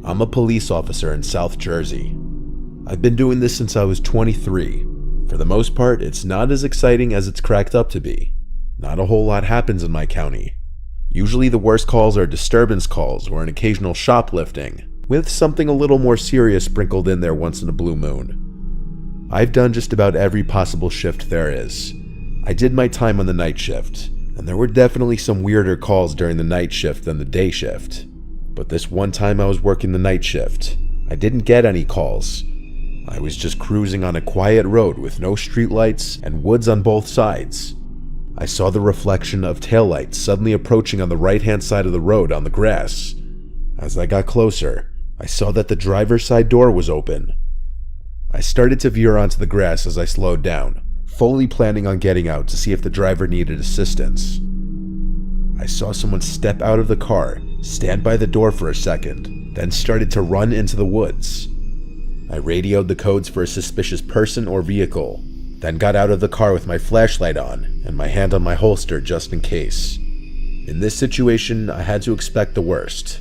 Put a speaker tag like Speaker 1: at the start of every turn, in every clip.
Speaker 1: I'm a police officer in South Jersey. I've been doing this since I was 23. For the most part, it's not as exciting as it's cracked up to be. Not a whole lot happens in my county. Usually the worst calls are disturbance calls or an occasional shoplifting, with something a little more serious sprinkled in there once in a blue moon. I've done just about every possible shift there is. I did my time on the night shift, and there were definitely some weirder calls during the night shift than the day shift. But this one time I was working the night shift, I didn't get any calls. I was just cruising on a quiet road with no streetlights and woods on both sides. I saw the reflection of taillights suddenly approaching on the right-hand side of the road on the grass. As I got closer, I saw that the driver's side door was open. I started to veer onto the grass as I slowed down, fully planning on getting out to see if the driver needed assistance. I saw someone step out of the car, stand by the door for a second, then started to run into the woods. I radioed the codes for a suspicious person or vehicle, then got out of the car with my flashlight on and my hand on my holster just in case. In this situation, I had to expect the worst.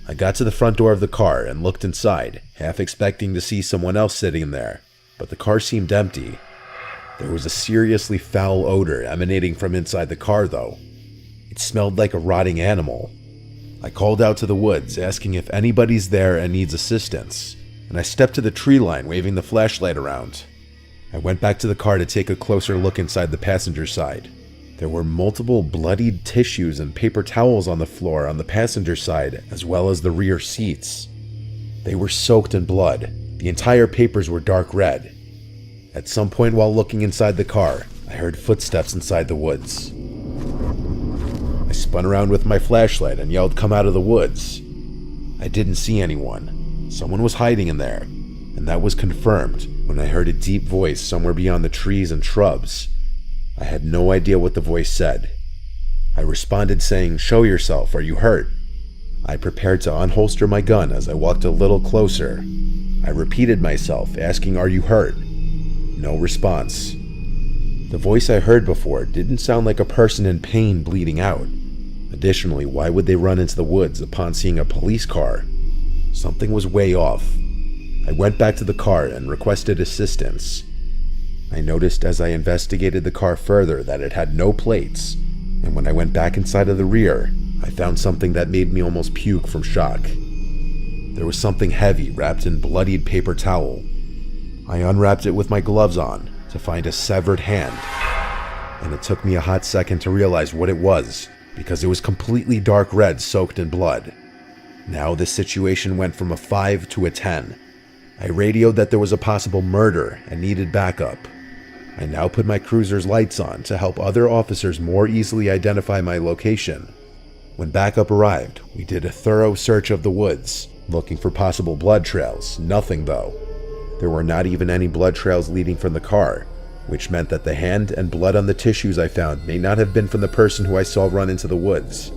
Speaker 1: I got to the front door of the car and looked inside, half expecting to see someone else sitting there, but the car seemed empty. There was a seriously foul odor emanating from inside the car though. It smelled like a rotting animal. I called out to the woods, asking if anybody's there and needs assistance, and I stepped to the tree line, waving the flashlight around. I went back to the car to take a closer look inside the passenger side. There were multiple bloodied tissues and paper towels on the floor on the passenger side, as well as the rear seats. They were soaked in blood. The entire papers were dark red. At some point while looking inside the car, I heard footsteps inside the woods. I spun around with my flashlight and yelled, "Come out of the woods." I didn't see anyone. Someone was hiding in there, and that was confirmed when I heard a deep voice somewhere beyond the trees and shrubs. I had no idea what the voice said. I responded saying, "Show yourself, are you hurt?" I prepared to unholster my gun as I walked a little closer. I repeated myself, asking, "Are you hurt?" No response. The voice I heard before didn't sound like a person in pain bleeding out. Additionally, why would they run into the woods upon seeing a police car? Something was way off. I went back to the car and requested assistance. I noticed as I investigated the car further that it had no plates, and when I went back inside of the rear, I found something that made me almost puke from shock. There was something heavy wrapped in bloodied paper towel. I unwrapped it with my gloves on to find a severed hand, and it took me a hot second to realize what it was, because it was completely dark red soaked in blood. Now this situation went from a 5 to a 10. I radioed that there was a possible murder and needed backup. I now put my cruiser's lights on to help other officers more easily identify my location. When backup arrived, we did a thorough search of the woods, looking for possible blood trails. Nothing though. There were not even any blood trails leading from the car, which meant that the hand and blood on the tissues I found may not have been from the person who I saw run into the woods.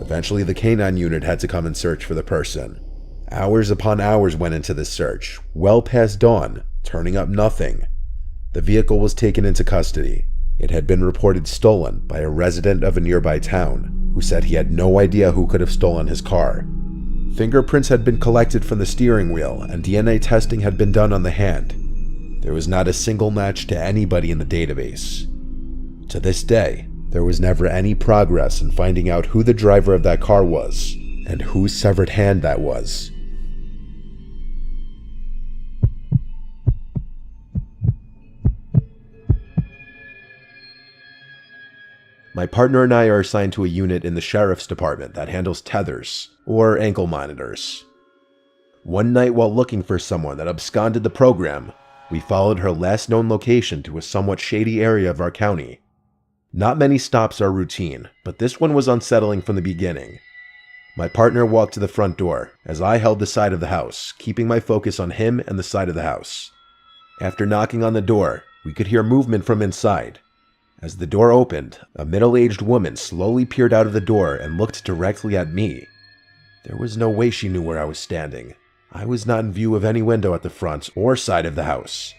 Speaker 1: Eventually the canine unit had to come and search for the person. Hours upon hours went into this search, well past dawn, turning up nothing. The vehicle was taken into custody. It had been reported stolen by a resident of a nearby town, who said he had no idea who could have stolen his car. Fingerprints had been collected from the steering wheel, and DNA testing had been done on the hand. There was not a single match to anybody in the database. To this day, there was never any progress in finding out who the driver of that car was, and whose severed hand that was. My partner and I are assigned to a unit in the sheriff's department that handles tethers, or ankle monitors. One night while looking for someone that absconded the program, we followed her last known location to a somewhat shady area of our county. Not many stops are routine, but this one was unsettling from the beginning. My partner walked to the front door, as I held the side of the house, keeping my focus on him and the side of the house. After knocking on the door, we could hear movement from inside. As the door opened, a middle-aged woman slowly peered out of the door and looked directly at me. There was no way she knew where I was standing. I was not in view of any window at the front or side of the house.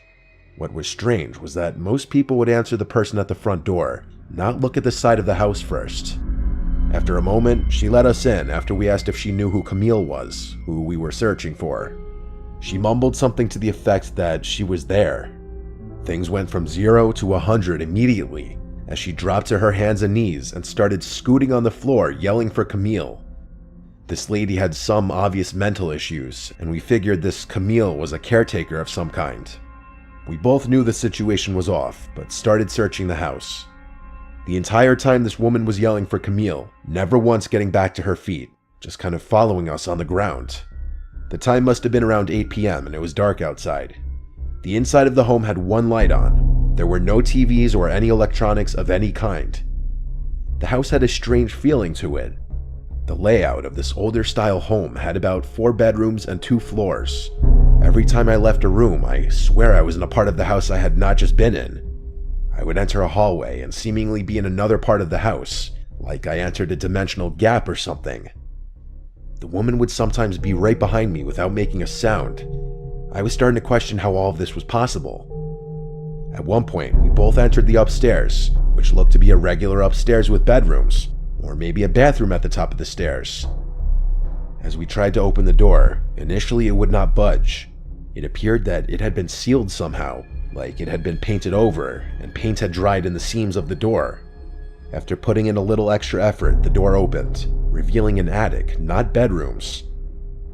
Speaker 1: What was strange was that most people would answer the person at the front door, not look at the side of the house first. After a moment, she let us in after we asked if she knew who Camille was, who we were searching for. She mumbled something to the effect that she was there. Things went from 0 to 100 immediately as she dropped to her hands and knees and started scooting on the floor yelling for Camille. This lady had some obvious mental issues, and we figured this Camille was a caretaker of some kind. We both knew the situation was off, but started searching the house. The entire time this woman was yelling for Camille, never once getting back to her feet, just kind of following us on the ground. The time must have been around 8 p.m. and it was dark outside. The inside of the home had one light on. There were no TVs or any electronics of any kind. The house had a strange feeling to it. The layout of this older style home had about 4 bedrooms and 2 floors. Every time I left a room, I swear I was in a part of the house I had not just been in. I would enter a hallway and seemingly be in another part of the house, like I entered a dimensional gap or something. The woman would sometimes be right behind me without making a sound. I was starting to question how all of this was possible. At one point, we both entered the upstairs, which looked to be a regular upstairs with bedrooms, or maybe a bathroom at the top of the stairs. As we tried to open the door, initially it would not budge. It appeared that it had been sealed somehow, like it had been painted over, and paint had dried in the seams of the door. After putting in a little extra effort, the door opened, revealing an attic, not bedrooms.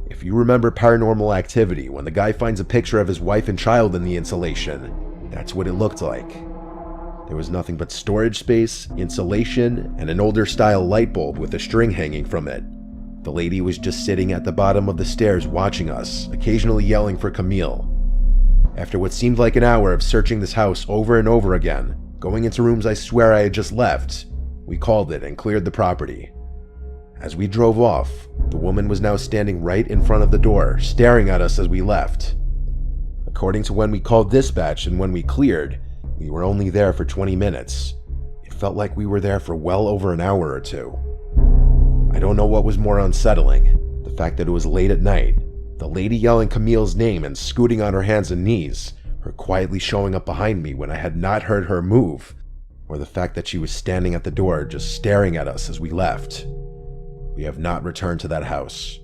Speaker 1: If you remember Paranormal Activity, when the guy finds a picture of his wife and child in the insulation, that's what it looked like. There was nothing but storage space, insulation, and an older style light bulb with a string hanging from it. The lady was just sitting at the bottom of the stairs watching us, occasionally yelling for Camille. After what seemed like an hour of searching this house over and over again, going into rooms I swear I had just left, we called it and cleared the property. As we drove off, the woman was now standing right in front of the door, staring at us as we left. According to when we called dispatch and when we cleared, we were only there for 20 minutes. It felt like we were there for well over an hour or two. I don't know what was more unsettling, the fact that it was late at night, the lady yelling Camille's name and scooting on her hands and knees, her quietly showing up behind me when I had not heard her move, or the fact that she was standing at the door just staring at us as we left. We have not returned to that house.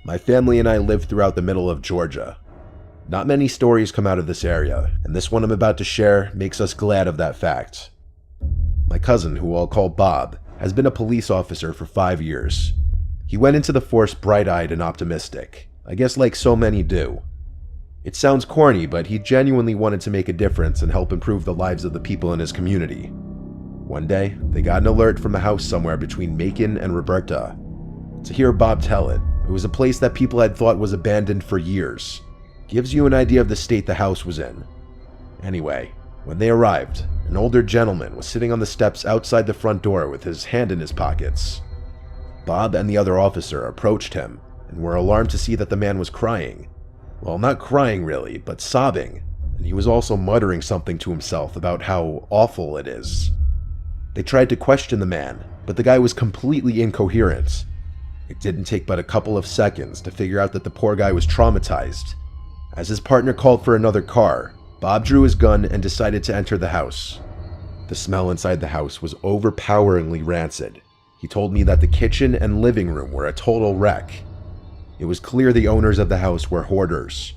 Speaker 1: My family and I live throughout the middle of Georgia. Not many stories come out of this area, and this one I'm about to share makes us glad of that fact. My cousin, who I'll call Bob, has been a police officer for 5 years. He went into the force bright-eyed and optimistic, I guess like so many do. It sounds corny, but he genuinely wanted to make a difference and help improve the lives of the people in his community. One day, they got an alert from a house somewhere between Macon and Roberta. To hear Bob tell it, it was a place that people had thought was abandoned for years. Gives you an idea of the state the house was in. Anyway, when they arrived, an older gentleman was sitting on the steps outside the front door with his hand in his pockets. Bob and the other officer approached him and were alarmed to see that the man was crying. Well, not crying really, but sobbing, and he was also muttering something to himself about how awful it is. They tried to question the man, but the guy was completely incoherent. It didn't take but a couple of seconds to figure out that the poor guy was traumatized. As his partner called for another car, Bob drew his gun and decided to enter the house. The smell inside the house was overpoweringly rancid. He told me that the kitchen and living room were a total wreck. It was clear the owners of the house were hoarders.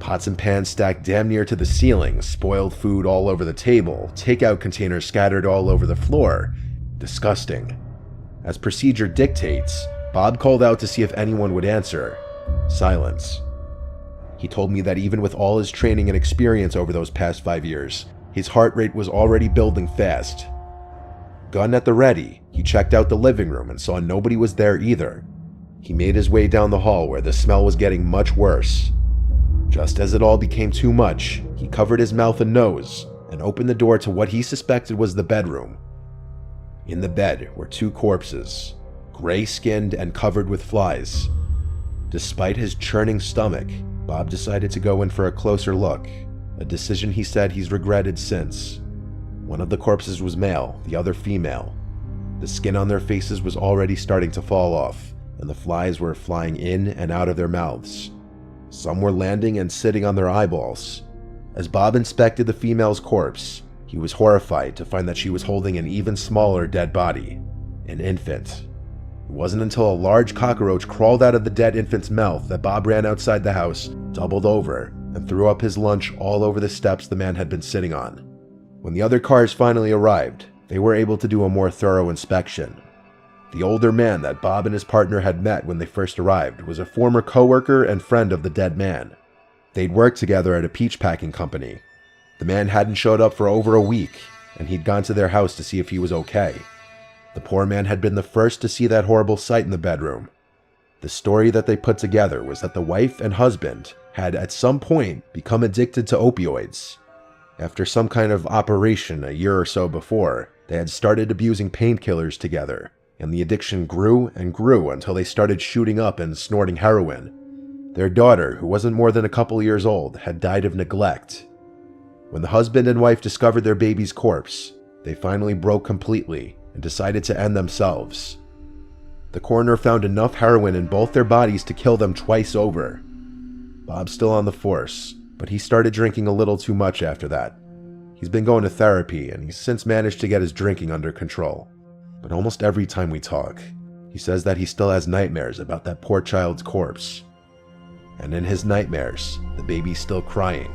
Speaker 1: Pots and pans stacked damn near to the ceiling, spoiled food all over the table, takeout containers scattered all over the floor. Disgusting. As procedure dictates, Bob called out to see if anyone would answer. Silence. He told me that even with all his training and experience over those past 5 years, his heart rate was already building fast. Gun at the ready, he checked out the living room and saw nobody was there either. He made his way down the hall where the smell was getting much worse. Just as it all became too much, he covered his mouth and nose and opened the door to what he suspected was the bedroom. In the bed were 2 corpses, gray-skinned and covered with flies. Despite his churning stomach, Bob decided to go in for a closer look, a decision he said he's regretted since. One of the corpses was male, the other female. The skin on their faces was already starting to fall off, and the flies were flying in and out of their mouths. Some were landing and sitting on their eyeballs. As Bob inspected the female's corpse, he was horrified to find that she was holding an even smaller dead body, an infant. It wasn't until a large cockroach crawled out of the dead infant's mouth that Bob ran outside the house, doubled over, and threw up his lunch all over the steps the man had been sitting on. When the other cars finally arrived, they were able to do a more thorough inspection. The older man that Bob and his partner had met when they first arrived was a former coworker and friend of the dead man. They'd worked together at a peach packing company. The man hadn't showed up for over a week, and he'd gone to their house to see if he was okay. The poor man had been the first to see that horrible sight in the bedroom. The story that they put together was that the wife and husband had at some point become addicted to opioids. After some kind of operation a year or so before, they had started abusing painkillers together, and the addiction grew and grew until they started shooting up and snorting heroin. Their daughter, who wasn't more than a couple years old, had died of neglect. When the husband and wife discovered their baby's corpse, they finally broke completely and decided to end themselves. The coroner found enough heroin in both their bodies to kill them twice over. Bob's still on the force, but he started drinking a little too much after that. He's been going to therapy, and he's since managed to get his drinking under control. But almost every time we talk, he says that he still has nightmares about that poor child's corpse. And in his nightmares, the baby's still crying.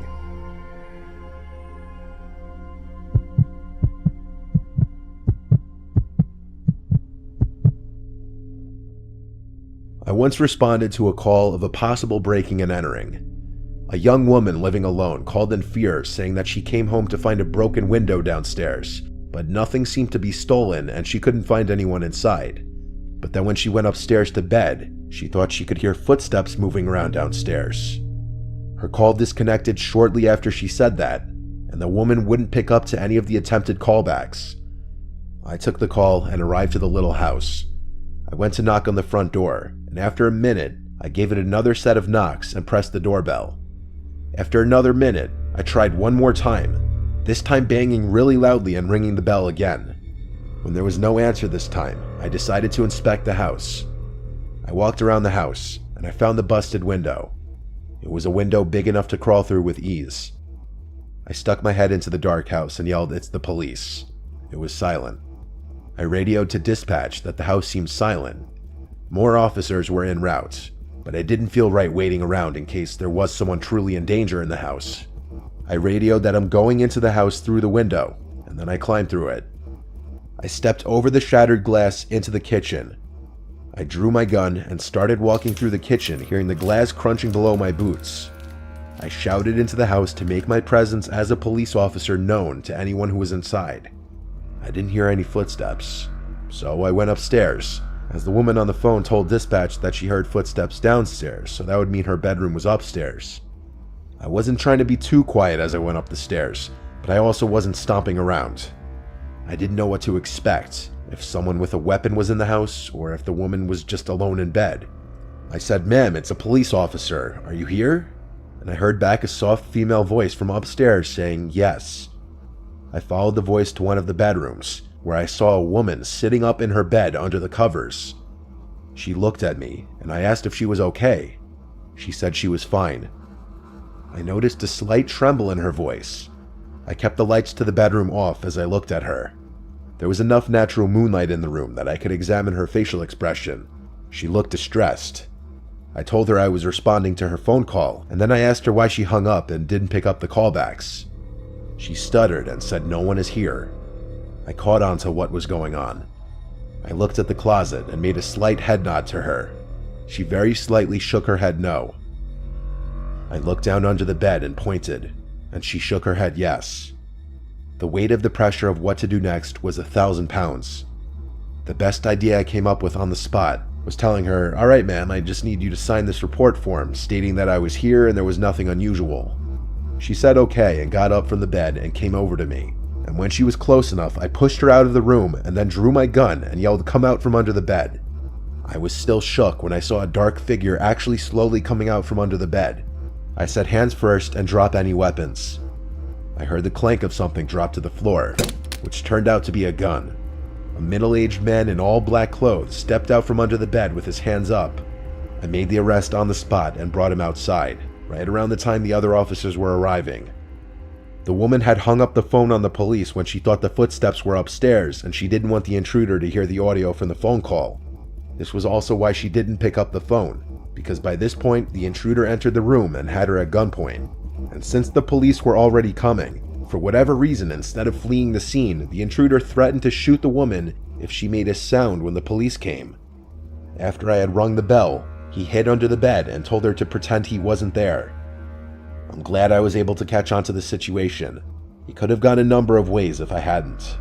Speaker 1: I once responded to a call of a possible breaking and entering. A young woman living alone called in fear, saying that she came home to find a broken window downstairs, but nothing seemed to be stolen and she couldn't find anyone inside. But then when she went upstairs to bed, she thought she could hear footsteps moving around downstairs. Her call disconnected shortly after she said that, and the woman wouldn't pick up to any of the attempted callbacks. I took the call and arrived to the little house. I went to knock on the front door, and after a minute, I gave it another set of knocks and pressed the doorbell. After another minute, I tried one more time, this time banging really loudly and ringing the bell again. When there was no answer this time, I decided to inspect the house. I walked around the house, and I found the busted window. It was a window big enough to crawl through with ease. I stuck my head into the dark house and yelled, "It's the police." It was silent. I radioed to dispatch that the house seemed silent. More officers were en route, but I didn't feel right waiting around in case there was someone truly in danger in the house. I radioed that I'm going into the house through the window, and then I climbed through it. I stepped over the shattered glass into the kitchen. I drew my gun and started walking through the kitchen, hearing the glass crunching below my boots. I shouted into the house to make my presence as a police officer known to anyone who was inside. I didn't hear any footsteps, so I went upstairs, as the woman on the phone told dispatch that she heard footsteps downstairs, so that would mean her bedroom was upstairs. I wasn't trying to be too quiet as I went up the stairs, but I also wasn't stomping around. I didn't know what to expect, if someone with a weapon was in the house, or if the woman was just alone in bed. I said, "Ma'am, it's a police officer. Are you here?" And I heard back a soft female voice from upstairs saying yes. I followed the voice to one of the bedrooms, where I saw a woman sitting up in her bed under the covers. She looked at me, and I asked if she was okay. She said she was fine. I noticed a slight tremble in her voice. I kept the lights to the bedroom off as I looked at her. There was enough natural moonlight in the room that I could examine her facial expression. She looked distressed. I told her I was responding to her phone call, and then I asked her why she hung up and didn't pick up the callbacks. She stuttered and said no one is here. I caught on to what was going on. I looked at the closet and made a slight head nod to her. She very slightly shook her head no. I looked down under the bed and pointed, and she shook her head yes. The weight of the pressure of what to do next was 1,000 pounds. The best idea I came up with on the spot was telling her, "All right, ma'am, I just need you to sign this report form stating that I was here and there was nothing unusual." She said okay and got up from the bed and came over to me. And when she was close enough, I pushed her out of the room and then drew my gun and yelled, "Come out from under the bed." I was still shook when I saw a dark figure actually slowly coming out from under the bed. I said, "Hands first and drop any weapons." I heard the clank of something drop to the floor, which turned out to be a gun. A middle-aged man in all black clothes stepped out from under the bed with his hands up. I made the arrest on the spot and brought him outside. right around the time the other officers were arriving. The woman had hung up the phone on the police when she thought the footsteps were upstairs and she didn't want the intruder to hear the audio from the phone call. This was also why she didn't pick up the phone, because by this point the intruder entered the room and had her at gunpoint. And since the police were already coming, for whatever reason, instead of fleeing the scene, the intruder threatened to shoot the woman if she made a sound when the police came. After I had rung the bell, he hid under the bed and told her to pretend he wasn't there. I'm glad I was able to catch on to the situation. It could have gone a number of ways if I hadn't.